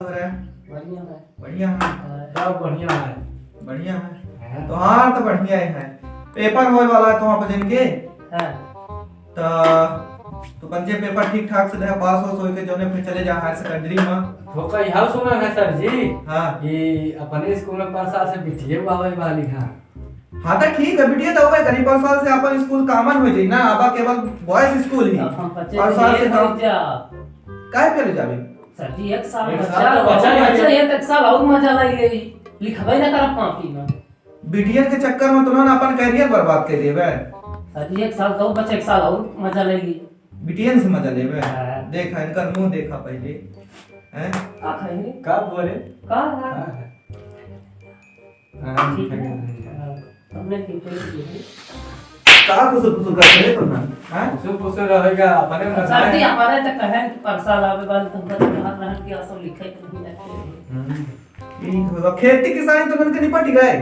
बढ़िया है। बढ़िया है। सब बढ़िया है। बढ़िया है तो हाँ तो बढ़िया है। पेपर होए वाला है तो वहाँ पर जिनके तो बच्चे पेपर ठीक ठाक से दे पास हो सोई के जोने फिर चले जा हायर सेकेंडरी में। तो कई हाल सुना है सर जी। हाँ कि अपने स्कूल में 5 साल से बिटिया आवे वाली हां। हाँ तो ठीक है बिटिया तो होगा करीब 5 साल से अपन स्कूल कॉमन हो जाई ना। अब केवल बॉयज स्कूल ही 5 साल से कम काहे पे जाबे सर जी। एक साल बच्चा एक साल और मजा लगी लिखबे ना करब कॉपी में। बिटिया के चक्कर में तुमने अपन कैरियर बर्बाद कर देबे। सर जी एक साल तो बच्चा एक साल और मजा लेगी। बिटियन से मजा लेबे। देखा इनका मुंह देखा पहले हैं का खाएंगे का बोले का ठीक है। हमने की का कुछ करते तुम हैं कुछ रहेगा अपने में। सर जी हमारे तक कहे कि परसाल आवे वाले तुमका तो हाथ रहन की असो लिखे नहीं लगते। ठीक होगा। खेती किसानी तो उनके निपट गए।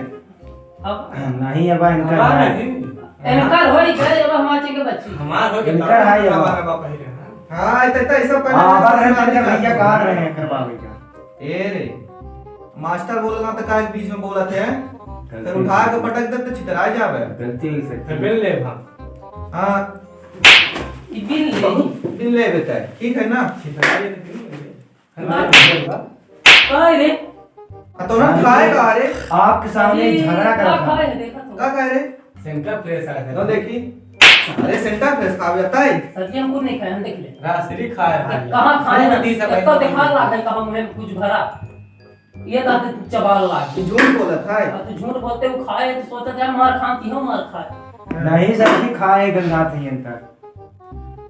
अब नहीं अब इनका इनकार होई गए अब हमारे के बच्ची हमार हो इनका है ये हमारा बाप है। हां इतना ऐसा पहले हां बात है भैया कह रहे हैं करवावे का। ए रे मास्टर बोलना तो काहे बीच में बोलत है फिर उठा के पटक दे तो छितरा जावे। गलती हुई सकती फिर मिल ले हां हां ई बिल ले बेटा ठीक है ना। छितराई तो काय रे तो ना खाएगा रे आपके सामने झगड़ा कर रहा खाए देखा तो का कह रे सेंटर प्लेस है तो देखी अरे सेंटर प्रेस खा जाता है। सर जी हमको नहीं खाए हम देख ले रासरी खाए कहां खाए नदी से तो दिखा ला है कहां मुंह में कुछ भरा ये दांत चबाल ला ये झूठ बोलत है। तो झूठ बोलते हो खाए तो सोचा जाए मार खाती हो मार खाए नहीं सर जी खाए गंगा थी अंतर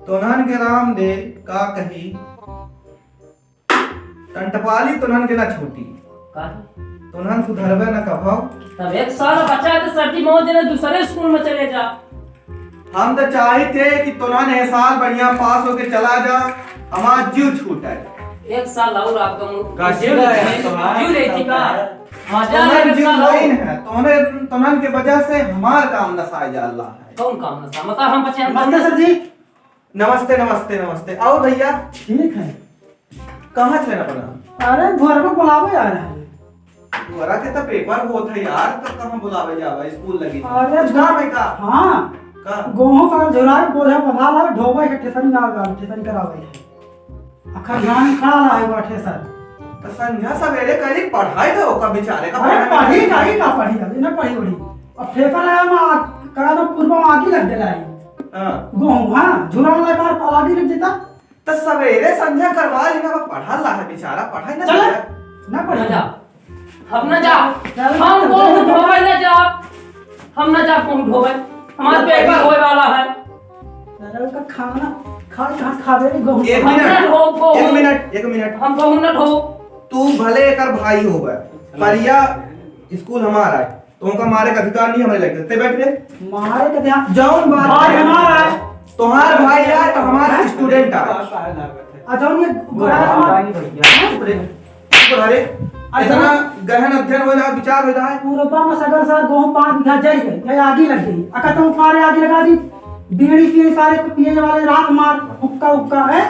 तोनहन के राम दे का कही टंटपाली तोनहन के ना छोटी का तोनहन सुधरबे ना कभाव। तब एक साल बच्चा है तो सर जी मौज ने दूसरे स्कूल में चले जा। हम तो चाहे थे कि तोनहन ये साल बढ़िया पास होके चला जा हमारा जीव छूटे। एक साल और आपका का जीव लेती का मजा तोनहन एक जीव साल लाइन है तोनहन के वजह से हमार काम नसाए जा अल्लाह है। कौन काम ना मतलब हम बच्चे हम नमस्ते सर जी। नमस्ते नमस्ते नमस्ते आओ भैया। ठीक है। कहाँ थे अपना अरे घर में बुलावे आ रहा है। तुम्हारा के तो पेपर होत है यार तो कहाँ बुलावे जावा स्कूल लगी अरे काम है का हां का गोहो पर झोलाए बोझा बंधा ला ढोबे के स्टेशन में आ स्टेशन करावे है अखर जान खड़ा रहा है बैठे सर। तो संध्या सवेरे करी पढ़ाई दो का बेचारे का अरे पढ़ी काहे का पढ़ी अभी ना पढ़ी उड़ी अब फेफर आया में करा तो पूर्व में आगे लग देला है। हां गोहो हां झोला वाला पर आगे लग देता तो सवेरे संध्या करवा लेना पढ़ा ला है बेचारा पढ़ाई ना चल ना पढ़ी जा हम ना जा हम को ढोबे ना जा हम ना जा को ढोबे हमारा पेपर होए वाला है। अरे का खाना खा खावे नहीं गोहो एक मिनट हम को ना ढो तू भले एकर भाई होवे परिया स्कूल हमारा है तो उनका मारे का अधिकार नहीं हमारे लगे ते बैठ रे मारे के ध्यान जौन बात भाई हमारा है तुम्हार भाई है तो हमारा स्टूडेंट है। अजौन ये गोरा भैया अरे इतना गहन अध्ययन हो रहा विचार हो रहा है पूर्वा में सगर सर गोहो 5 बीघा जाई गई ये आगे लग गई अका तुम सारे आगे लगा दी बीड़ी पिए सारे पिए वाले रात मार हुक्का है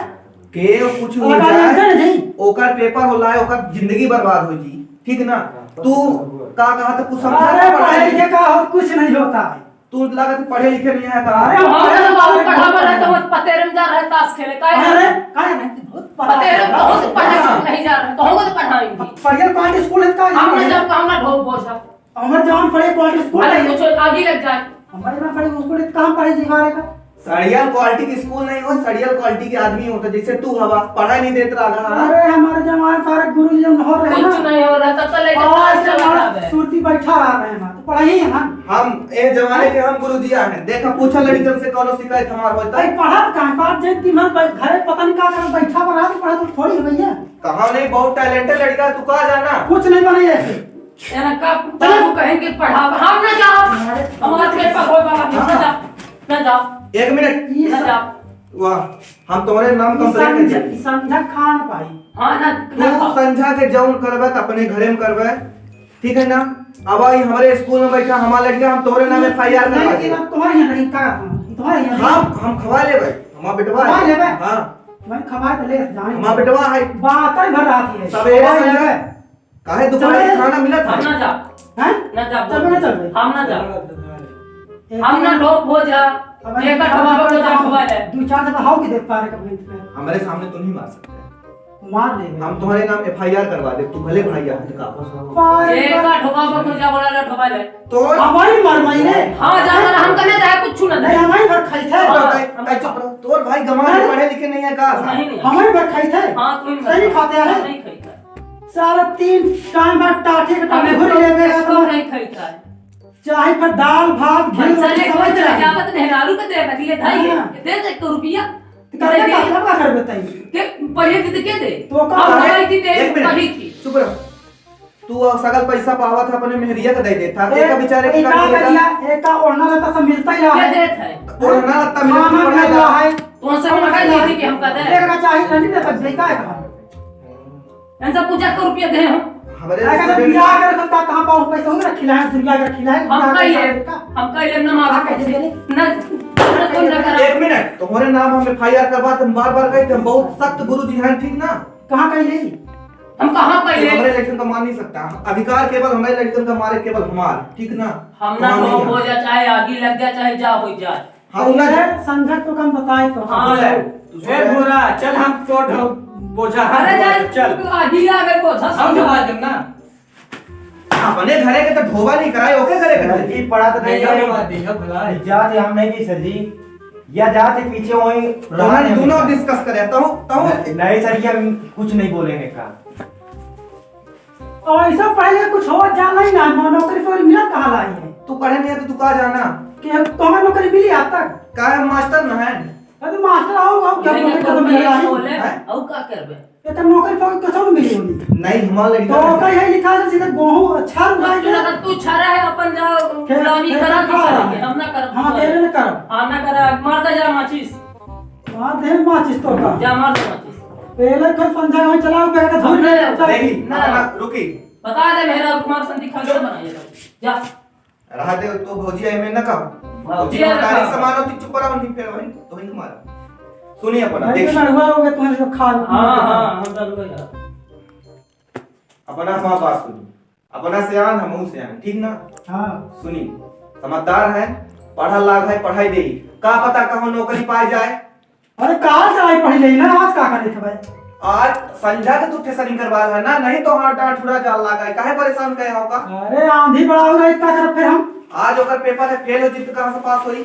के कुछ हो जाए ओकर पेपर होला है ओकर जिंदगी बर्बाद हो जी ठीक ना। तू का कहा तो कुछ समझा अरे पढ़े लिखे का और कुछ नहीं होता है। तू लगा तू पढ़े लिखे नहीं है का अरे हमारे तो बहुत पढ़ावा रहता है पतेरम जा रहा है ताश खेले का अरे काहे नहीं बहुत पतेरम बहुत पढ़ा नहीं जा रहा तो हमको तो पढ़ाएंगे पढ़ियल पांच स्कूल है का हमने जब हम ना ढो बोझा हमर जवान पढ़े पांच स्कूल अरे है कुछ आगे लग जाए हमारे में पढ़े स्कूल कहां पढ़े जी हमारे का सड़ियल क्वालिटी की स्कूल नहीं हो सड़ियल क्वालिटी के आदमी होता जैसे तू हवा पढ़ाई नहीं देता रहा। अरे हमारे जवान सारे गुरुजी हो रहे कुछ ना नहीं हो रहा तब तो लेके आज ताश चला हमारा है सुरती बैठा रहा है ना तो पढ़ाई है ना हम ए जमाने के हम गुरुजिया हैं देखा पूछा लड़कन से कौनो शिकायत हमार होता भाई पढ़ा कहां बात जे दिन भर घरे पता नहीं का कर बैठा बना तो पढ़ा तो थोड़ी है भैया कहां नहीं बहुत टैलेंटेड लड़का है, तू कहां जाना कुछ नहीं बने ऐसे यानी कब तू कहेंगे पढ़ा हम ना जाओ हमारे पेपर होए वाला ना जा ना जा एक मिनट ना जा वाह हम तुम्हारे नाम कंप्लेंट कर संध्या खान पाई हां ना तू संध्या के जौन करबे त अपने घरे में करबे ठीक है ना। अब आई हमारे स्कूल में बैठा हमारा लड़का हम तोरे नाम एफआईआर करवा नहीं दे तुम्हारे यहाँ नहीं का तुम्हारे यहाँ हम खवा लेबे हमारा बेटवा खवा लेबे? हां मैं खबा के ले जाने हमार बेटवा है बात ही भर आती है सवेरे संजय काहे दोपहर के खाना मिलत हम ना जा हैं ना जा चल ना चल हम ना जा हम ना ढोक हो जा एक ढोबा को जा ढोबा ले 2-4 दफा हाउ के देख पा रहे कभी पे हमारे सामने तो नहीं मार सकते मार ले हम तुम्हारे नाम एफआईआर करवा दे तू भले भैया है का एक ढोबा को जा बोला ले ढोबा ले तो हमारी मर मई रे हां जा हम कने जाए कुछ ना नहीं हमारी भर खाई थे चुप रहो तोर भाई गंवा के पढ़े लिखे नहीं है का नहीं नहीं हमारी भर खाई थे हां कोई नहीं खाते हैं नहीं खाता सारा 3 टाइम बाद टाटे के टाटे घुर लेवे तो नहीं खाता है चाहे पर दाल भात घी सारे समझ कोई रहे क्या बात नेहरू के दे दिए भाई दे 1 रुपया करके का कर बताइए के पढ़े थी के दे तो का हम आई थी दे एक पढ़ी मिनट थी चुप रहो तू सगल पैसा पावा था अपने मेहरिया का दे देता एक बेचारे एक का दिया एक का ओढ़ना रहता सब मिलता ही रहा क्या है देत है और ना लगता खाना मिल मिल रहा है कौन सा लगा दी थी कि हम कहते हैं एक का चाहिए नहीं देता बेटा है कहां इनसे पूछा को रुपया दे हम हमारे ऐसा तो बिया कर सकता कहां पाऊं पैसा हो रखिला है दुनिया के रखिला है हम कहिए ना मांगा कैसे ना कौन ना करा एक मिनट तुम्हारे नाम हम एफआईआर करवा तुम बार-बार कहे थे हम बहुत सख्त गुरुजी हैं ठीक ना कहां कही नहीं हम कहां पहले हमारे इलेक्शन का मान नहीं सकता अधिकार केवल हमारे इलेक्शन का मारे केवल हमार ठीक ना हम ना हो जा चाहे आगे लग जा चाहे जा हो जाए हां ना संघर्ष तो कम बताए तो हां ए भूरा चल हम तो बोझा अरे चल तू आगे आ गए को हम ढोवा देम ना अपने घरे के तो ढोबा नहीं कराए ओके करे करे ये पड़ा तो नहीं नहीं है ढोवा दी है भला जाते हम नहीं की सर जी या जाते पीछे वही दोनों डिस्कस करे तो नहीं सर ये हम कुछ नहीं बोलेंगे का और ऐसा पहले कुछ हो जा नहीं ना नौकरी फोरी मिला कहां लाई है तू पढ़े नहीं है तो तू कहां जाना कि तुम्हें नौकरी मिली आज तक का है मास्टर ना है अरे मास्टर आओ क्या नौकरी तो मिल रहा बोले है औ का करबे ये तो नौकरी फोरी कैसे मिली होगी नहीं हमारा तो लड़का कहीं है लिखा है सीधा गेहूं अच्छा उगाए तू लगा तू छारा है अपन जा गुलामी करा की हम ना कर हम तेरे ने कर हम ना करा मारता जा माचिस हां दे माचिस तो का जा मार माचिस पहले कोई पंजा में चलाओ पे का धोई देखी ना। अपना रुकी बता दे मेरा कुमार संधि खाना बनाइए जा रहा दे तो भौजी में न कहो भौजी भौजिया में तारीख रखा। समान होती चुप रहा नहीं फिर वही तो ही तुम्हारा सुनिए अपना नहीं देखिए तो हुआ होगा तुम्हें सब खा हां हम चलो यार अपना हमारा बात सुनी अपना सियान हमहू सियान ठीक ना हां सुनी समझदार है पढ़ा लाग है पढ़ाई दे का पता कहाँ नौकरी पाई जाए अरे काल से आई पढ़ी ले ना आज का करे थे भाई आज संझा के तू ठेसरिंग करवा है ना नहीं तो हाथ डांट ठुरा जाल लागा है काहे परेशान कहे होगा अरे आंधी बड़ा हो रही इतना कर फिर हम आज ओकर पेपर है फेल हो जित कहां से पास होई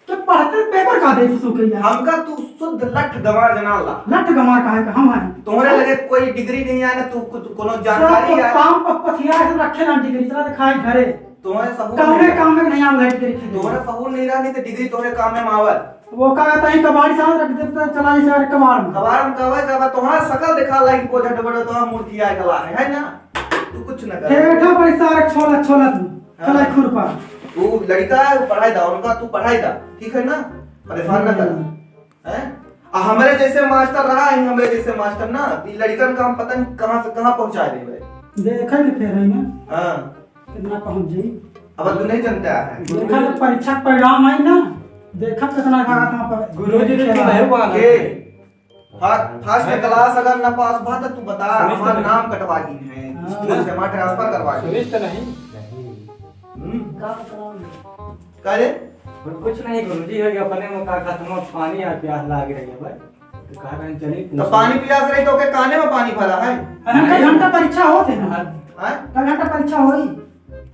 तो पढ़ते पेपर का दे सुके यार हमका तू शुद्ध लठ गंवार जनाला लट गमा का है हम हैं तुम्हारे लगे कोई डिग्री नहीं है ना तू कोनो जानकारी सब है काम पथिया से रखे ना डिग्री चला दिखाई घरे तुम्हारे सबूत काम नहीं में काम में नहीं हम लाइट डिग्री तुम्हारे सबूत नहीं रहा नहीं तो डिग्री तुम्हारे काम में मावल वो का कहता है कबाड़ी साथ रख देता चला जैसे कबाड़ में खबर हम कहवे कहवा तुम्हारा शकल दिखा लाइक को झट बड़ो तो मूर्ति आए गला है ना तू कुछ न कर ठेठा पैसा रख छोला छोला तू चला खुरपा तू लड़का है पढ़ाई दा उनका तू पढ़ाई दा ठीक है ना परेशान न कर हैं हमारे जैसे मास्टर रहा है हमारे जैसे मास्टर ना ई लड़कन का हम पता नहीं कहां से कहां पहुंचा देबे देखा के फिर है ना हां कितना पहुंच जाई अब तू नहीं जानता है देखा तो परीक्षा परिणाम आई ना देखा कितना भागा वहां पर गुरुजी ने तो है वहां के फर्स्ट क्लास अगर ना पास हुआ तो तू बता हमारा नाम कटवा दी है स्कूल से हमारा ट्रांसफर करवा दी सुनिस तो नहीं का बताऊं करे कुछ नहीं गुरुजी है अपने में का खत्म पानी आ प्यास लाग रही है भाई तो कह रहे हैं चली तो पानी पिलास रही तो के काने में पानी भरा है अरे कई घंटा परीक्षा होते ना हैं कई घंटा परीक्षा होई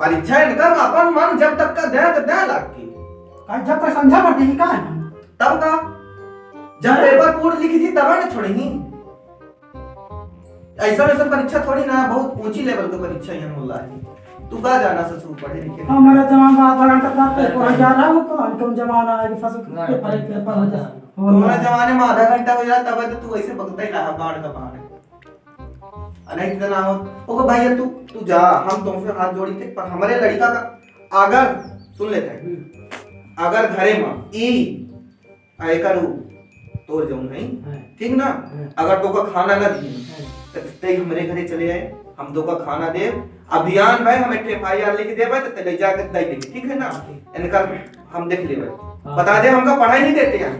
परीक्षा इनका अपन मन जब तक का दे तो दे लाग की जब तक समझा पड़ती है का है तब का जब पेपर पूर्ण लिखी थी तब ना छोड़ी ऐसा वैसा परीक्षा थोड़ी ना बहुत ऊंची लेवल की परीक्षा यहाँ होला है तू का जाना ससुर पढ़े लिखे हमारा जमाना आधा घंटा तक पेपर जा रहा हो तो कम जमाना है कि फसल पेपर पेपर हो जाए तुम्हारे जमाने में आधा घंटा हो जाता तब तो तू ऐसे बगता ही रहा बाढ़ का बाढ़ नहीं तो ना हो ओके भैया तू जा हम तुमसे हाथ जोड़ी थे पर हमारे लड़का का अगर सुन लेते हैं अगर घरे में ई आय करू तोड़ जाऊं नहीं ठीक ना अगर तो का खाना ना दी तो ते हमारे घरे चले आए हम दो का खाना दे अभियान भाई हम एफआईआर लिख देबे तो ले जाके दे देंगे ठीक है ना इनका हम देख लेबे बता दे हमका पढ़ाई नहीं देते हैं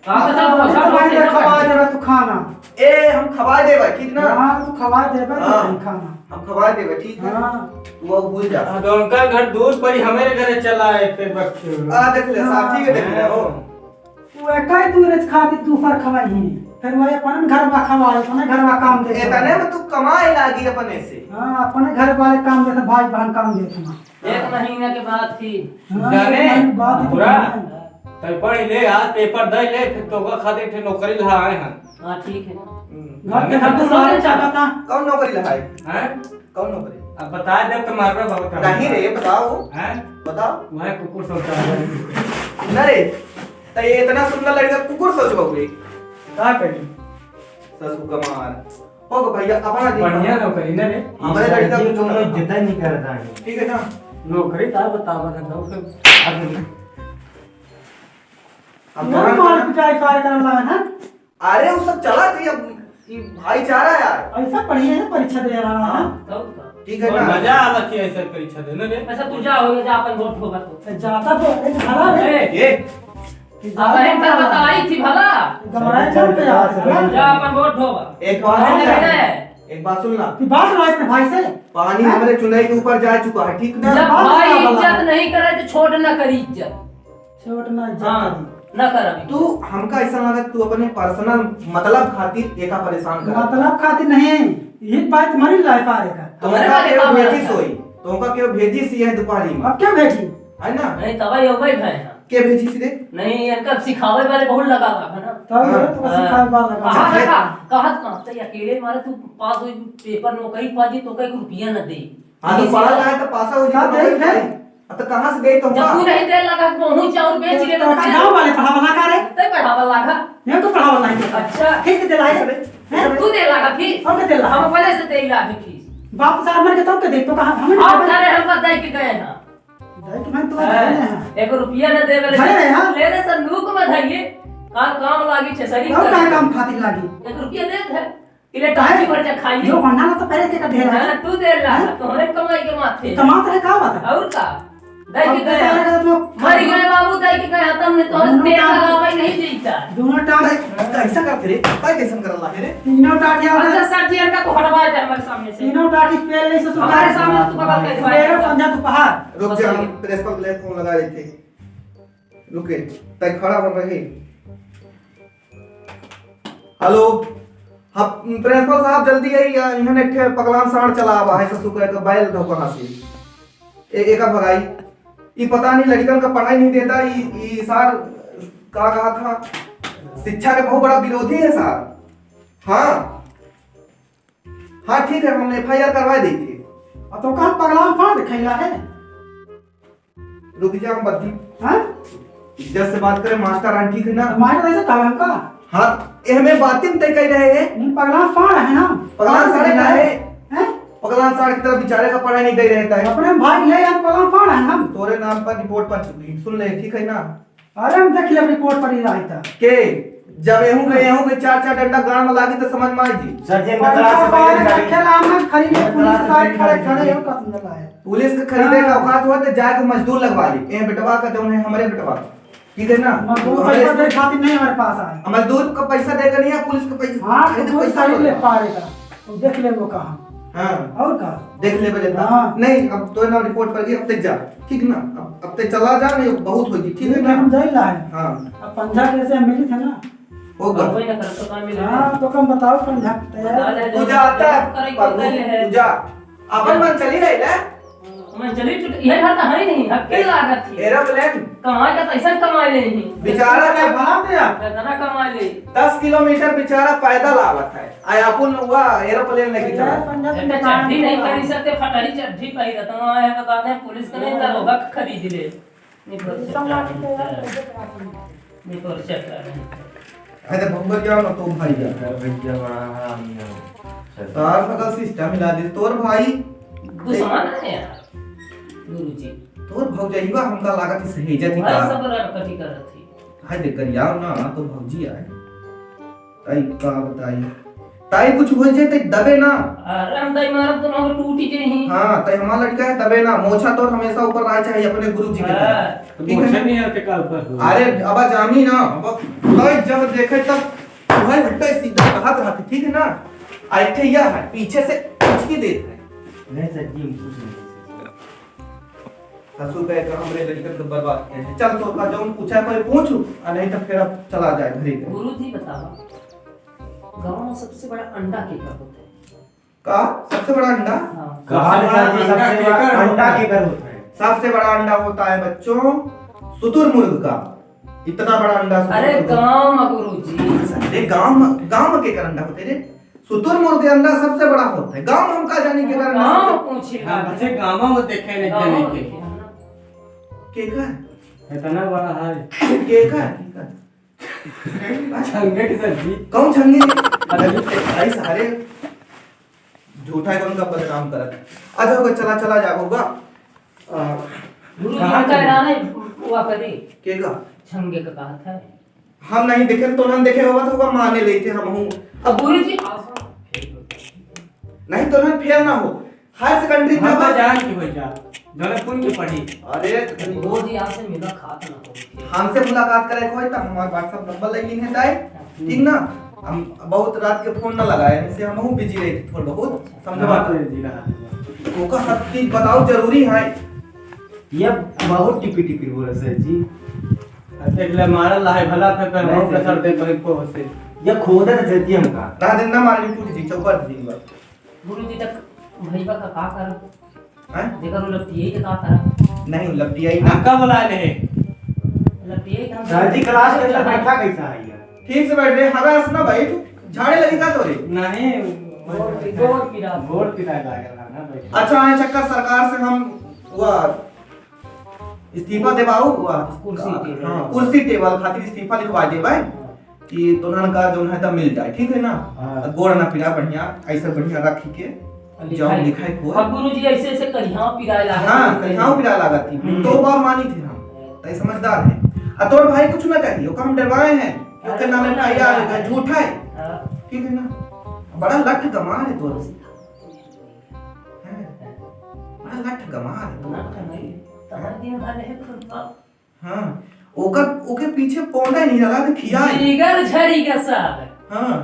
कहां से तो चल भाई ने खवा देबे तू खाना। ए हम खवा देबे ठीक ना। हाँ तू खवा देबे तो हाँ। नहीं खाना। हम खवा देबे ठीक है। हाँ तू अब भूल जा। तो उनका घर दूर पड़ी हमारे घर चला आए थे बच्चे। आ देख ले साहब ठीक है देख ले ओ। तू एकाई तू रे खाती तू फर खवाई ही। फिर वो अपन घर में खवाए अपने घर में काम दे। इतने में तू कमाए लागी अपने से। हाँ अपने घर वाले काम देते भाई बहन काम देते ना। एक महीने के बाद थी हाँ, जाने बात ही तो पूरा नहीं है। तो पढ़ ले आज पेपर दे ले फिर तो खातिर थे नौकरी ला आए हैं। हां ठीक है घर के घर तो सारे चाहता था। कौन नौकरी लगाए? हैं कौन नौकरी? अब बता दे तुम्हारा बहुत नहीं रे बताओ। हैं बताओ। वह कुकुर सोचता है न रे तो ये इतना सुंदर लड़का कुकुर सोचबोगे। का करी ससु कमार हो गो भैया अपना दी। बढ़िया नौकरी ना रे हमारे लड़का जी को तुम लोग चुना। जितना नहीं करता है। ठीक है ना। नौकरी का बतावा ना फिर हम वो मार पिटाई कार्य करने लगा ना। अरे वो सब चला थी अब ये भाईचारा यार। ऐसा पढ़िए ना परीक्षा दे रहा है। तब का ठीक है और ना। मजा आवा थी ऐसे परीक्षा देने रे ऐसा तू जा हो जा अपन वोट होगा तो जाता तो एक हरा रे। ये अब हम तर बताई थी भला गमराए चल पे जा अपन वोट होगा एक बात सुन नहीं ले। है एक बात सुन ना। कि बात रहा अपने भाई से। पानी हमारे चुनाई के ऊपर जा चुका है ठीक ना। जब बात भाई सुना भला। इज्जत नहीं करे तो छोड़ ना करी इज्जत छोट ना इज्जत हाँ करी। ना कर अभी तू हमका ऐसा लगा तू अपने पर्सनल मतलब खातिर एका परेशान कर। मतलब खातिर नहीं ये बात तुम्हारी लाइफ आ रहेगा। तुम्हारे तुमका वाले केव काम भेजी रहता है। सोई। तुमका केव भेजी सी है दोपहरी में। अब क्या भेजी है ना। नहीं तब ये वही भाई है के भेजी सी दे। नहीं इनका सिखावे वाले बहुत लगा था है ना तब ये तो सिखाए बात कहा लगा। कहा तो अकेले मारे तू पास हुई पेपर नौकरी पाजी तो कई रुपया न दे हाँ तो पढ़ा है तो पासा हो क्या जाए देख है? तो कहां से गई तुमका। जब तू नहीं दे लगा पहुंच चाउर बेच ले तो गांव वाले पढ़ावा का रे। तय पढ़ावा लगा ये तो पढ़ावा नहीं। अच्छा किस के दिलाए रे। तू दे लगा फीस और के दिला। हम पहले से दे लगा फीस बाप साहब मर के तब के देख तो कहां हमें आप करे हम बता के गए ना देख मैं तो दे हैं। एक रुपया न दे वाले धरे रहे, हाँ? ले रे संदूक में धइए काम लागी छे सरी और का काम खातिर लागी। एक रुपया दे दे इले टाइम भर जा खाइए जो अन्ना तो पहले के ढेर है। तू दे लगा तोहरे कमाई के माथे कमाता है का बात है। और का दे के गए तो मर गए बाबू दे के गए तुमने तो पेड़ लगावे नहीं जीता दोनों टांग कैसा करते रे काय कैसन करला है रे। तीनों टाटिया अच्छा सर जी इनका को हटवा दे हमारे सामने से तीनों टाटी पेड़ नहीं से हमारे सामने तू बगल कैसे मेरे पंजा तो पहाड़। रुक जा हम प्रिंसिपल के लिए फोन लगा रहे थे। रुके तय खड़ा बन रहे। हेलो हम प्रिंसिपल साहब जल्दी आई यहाँ ने ठे पगलान साड़ चला आवा है ससु का बैल धो कहां से एका भगाई ये पता नहीं लड़कन का पढ़ाई नहीं देता ये सर का कहा था शिक्षा के बहुत बड़ा विरोधी है सर। हाँ हाँ ठीक है हमने एफआईआर करवा दी थी। अब तो कहां पगलाम फाड़ दिखाइला है। रुक जा हम बद्दी हां इज्जत से बात करें मास्टर आंटी ठीक है ना। मार ऐसे कहा हमका हाँ ये हमें बातें तय कर रहे हैं। नहीं पगलाम फाड़ है ना। पगलान साढ़े का है हैं पगलान साढ़े की तरफ बेचारे का पढ़ाई नहीं दे रहता है। अपने भाई ले यार पगलाम फाड़ है हम। तोरे नाम पर रिपोर्ट पर चुकी सुन ले ठीक है ना। अरे हम देख ले रिपोर्ट पर ही रहा था के जब एहू के चार चार डंडा गाड़ में लागी तो समझ में आई जी। सर जी मैं तलाश से पहले निकाली। खेला हम खरीदे पुलिस साइड खड़े खड़े हो का समझ आया। पुलिस के खरीदे का औकात हुआ तो जाके मजदूर लगवा ली ए बेटवा का जो है हमारे बेटवा ठीक है ना। मजदूर पैसा दे खातिर नहीं हमारे पास आए। मजदूर का पैसा देकर नहीं है पुलिस का पैसा। हां तो पैसा ही ले पाएगा तो देख ले वो कहां। हाँ और का देख ले बजे हाँ। नहीं अब तो ना रिपोर्ट पर गई अब तक जा ठीक ना। अब तक चला जा नहीं बहुत होगी ठीक है ठीक ना। है हम जाई ला है। हाँ अब पंजा कैसे मिली थे ना। होगा कोई ना कर तो काम मिले हां तो कम बताओ पंजा तैयार। तू जा आता है तू जा अपन मन चली रही है। मैं चली छुट यही घर तो है नहीं हक्के लागत थी एरोप्लेन कमाई का पैसा कमाई ले नहीं बेचारा क्या भला दिया। कितना कमाई ले 10 किलोमीटर बेचारा पैदल आवत है आय अपन हुआ एरोप्लेन लेके चला। पंजा एक चड्ढी नहीं खरीद सकते फटारी चड्ढी पाई रहता वहां है बता दें पुलिस के नहीं दरोगा खरीद ले नहीं तो चेक है तो भंगर जाओ ना तो भाई जा भैया बड़ा हरामी है। तार का सिस्टम मिला दे तोर भाई दुश्मन है यार गुरुजी तोर भौजाईवा हमका लागत है सहेजा थी भाई का सब रटकटी करत थी हाय देख कर यार ना तो भौजी आए आई का बताई ताई कुछ हो जे ते दबे ना। अरे हम दाई मारब तो ना टूटी जे ही। हाँ ताई हमारा लड़का है दबे ना, मोछा तो हमेशा ऊपर रहना चाहिए अपने गुरुजी के तरह। ठीक मोछे है नहीं आते काल पर। अरे अब जामी ना, अब ताई जब देखे तब वह उल्टा सीधा हाथ रहते, ठीक है ना। ऐठे यह है पीछे से कुछ ही देता है। नहीं सर जी, हम कुछ नहीं। ससुर कहे तो हमरे लड़का को बर्बाद किया है। चल तो का जो पूछा कोई पूछ, और नहीं तो फिर अब चला जाए घरे के। गुरुजी बतावा गांव में सबसे बड़ा अंडा केकर होता है? का सबसे बड़ा अंडा? हाँ। कहा सर जी, सबसे बड़ा अंडा केकर होता है? सबसे बड़ा अंडा होता है बच्चों शुतुरमुर्ग का। इतना बड़ा अंडा अरे शुतुरमुर्ग। गांव में गुरुजी। अरे गांव में केकर अंडा होते रे? शुतुरमुर्ग के अंडा सबसे बड़ा होता है। गांव में हम का जाने के कारण गांव पूछी हां बच्चे गांव में देखे नहीं जाने के। केकर इतना बड़ा है। केकर छंगे की सब्जी। कौन छंगे? अरे सारे झूठा है, कौन का बदनाम करत। अच्छा होगा, चला चला जाओगा। गुरुजी का रहना हुआ करे केगा छंगे का कहा था। हम नहीं देखे तो हम देखे होगा तो होगा माने लेते हम हूं। अब गुरुजी नहीं तो ना फेल ना हो। हायर सेकेंडरी हम जब तो जान की हो जा जने पुन की पढ़ी। अरे गुरुजी आपसे मिला खात ना हो। हमसे मुलाकात करे कोई तो हमारा व्हाट्सएप नंबर लेकिन है ताई, ठीक ना। हम बहुत रात के फोन ना लगाए, इससे हम हूं बिजी रहे थोड़ा बहुत, समझो बात। जी रहा। ओका सब चीज बताओ जरूरी है। ये बहुत टिपी टिपी बोले सर जी। अगले मारा लाए भला पे पर हम कसर दे पर को से। ये खोदा तो सर जी हमका। ना दिन ना मारनी टूट जी चौपर दी बात। गुरुजी तक भईबा का का कर हैं? जेकर लपटिए के का कर नहीं लपटी आई ना। नाका बुला ले। लपटिए का सर जी क्लास के अंदर बैठा कैसा है ये? ठीक से बैठ रे, हरास ना भाई तू। झाड़े लगी का तोरे? नहीं गोड़ पिरा गोड़ पिला लागल ना भाई। अच्छा आए चक्कर सरकार से हम वह इस्तीफा देवाऊ कुर्सी टेबल। हाँ कुर्सी टेबल खातिर इस्तीफा लिखवा दे भाई कि तुरंत का जो है तो मिल जाए, ठीक है ना। हाँ। गोड़ ना पिरा बढ़िया, ऐसा बढ़िया रखी के जो लिखाई को। अब गुरुजी ऐसे ऐसे कहिया पिराए लागे। हाँ कहीं पिरा लागत थी तो बार मानी थी हम, तय समझदार है। आ तोर भाई कुछ ना कहियो, हम डरवाए हैं क्योंकि नाम में भैया झूठा है, ठीक है ना। बड़ा लठ गमार है तोर, बड़ा लठ गमार है तोर। दिन भर रहे खुरपा। हाँ ओके पीछे पौंडा नहीं लगा तो खिया है। जिगर झड़ी के साथ। हाँ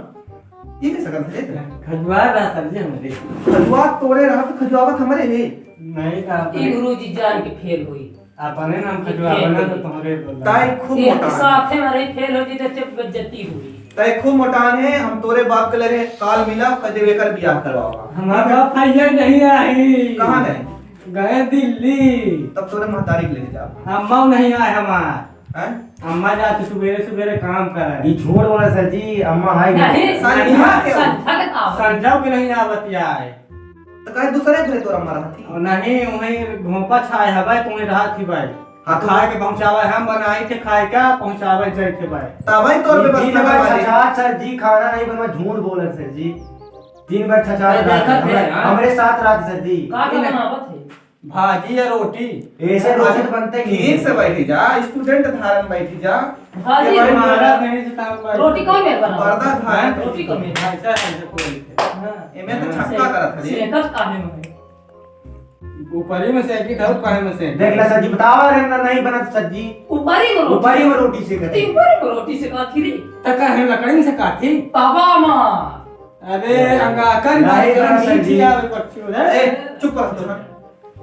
ये कैसा करते थे? खजवा रहा सर जी हमरे। खजुआ तोड़े रहा तो खजुआवत हमारे है। नहीं का ई गुरुजी जान के फेल हुई। अपने नाम खजवा बना तो तुम्हारे बोला। ताई खूब ये मोटान है। साथे में रही फेल होती तो चुप बेइज्जती हुई। ताई खूब मोटान है। हम तोरे बाप के लगे काल मिला कदे वेकर बियाह करवावा। हमारा भैया नहीं आई। कहाँ गए? गए दिल्ली। तब तोरे महतारी के लेके जा। अम्मा नहीं आए हमार। हैं? अम्मा जाती सवेरे सवेरे काम कर। ये झूठ बोला सर जी, अम्मा हाय नहीं संध्या के हो। संध्या के ताव। संजव के नहीं आवत आए। तो कहे दूसरे घरे तोरा मारा थी। और नहीं वहीं घोंपा छाए हवाई तुम्हें रहा थी भाई। हाँ, तो- खाए के पहुंचावे हम बनाई थे, खाए का पहुंचावे जाए थे भाई। तब तोर पे बस तीन बार छछार सर जी, खाना नहीं बनवा, झूठ बोला सर जी। 3 बार छछार अरे देखा थे, हाँ। हमारे साथ रात सर जी। का का बनावत है? भाजी या रोटी। ऐसे रोटी तो बनते ही नहीं। ठीक से बैठी जा, स्टूडेंट धारण बैठी जा। भाजी ये भाई हमारा कहीं से काम कर। रोटी कौन में बनावत? पर्दा धारण रोटी कौन में? ऐसा ऐसा कोई हां एमे तो छक्का करत है। सेकत काहे में? ऊपर ही में से की था ऊपर में से। देख ला सर जी, बतावा रहना नहीं बना सर जी। ऊपर ही में रोटी। ऊपर ही में रोटी से करे। ऊपर ही में रोटी से का थी रे। तका है लकड़ी से काटी। बाबा मां। अरे अंगाकर भाई नहीं करा सर जी। आवे बच्चों रे। ए चुप रह तुम।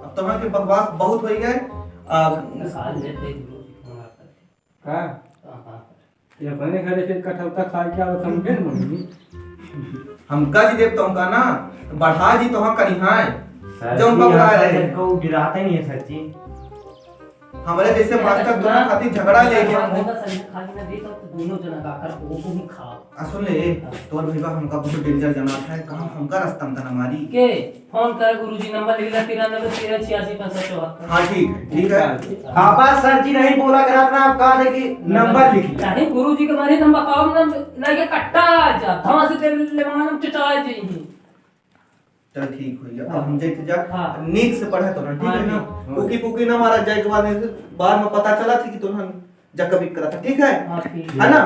अब तुम्हारे के बकवास बहुत हो गए। निकाल देते का ये बने घरे से कठौता खा के आवत हम के मम्मी। हम का जी देव तुमका ना बढ़ा जी तो करी हां सर जो हम जी, बकरा यहाँ रहे। सर को गिराता ही नहीं है सर जी। हमारे जैसे मास्टर दोनों खातिर झगड़ा लेके हम होगा सर खाली ना दे तो दोनों जना का कर वो को ही खा। सुन ले तोर भईवा हमका बहुत डेंजर जना है। कहां हमका रास्ता में तना मारी के फोन कर गुरुजी नंबर लिख ला 9313866574। हां ठीक है। हाँ बस सर जी नहीं बोला करा था, आप कहा थे कि नंबर लिख लिया। नहीं गुरुजी के मारे हम बताओ ना लगे कट्टा जा धमा से तेल ले मांगम चटाए जी। चल ठीक हो गया। अब हम जाते जा हाँ। नीक से पढ़ा तो ना, ठीक है ना। हाँ। कुकी पुकी ना मारा जाए के बाद बाद में पता चला थी कि तुम जग कभी करा था, ठीक है हां ठीक है ना।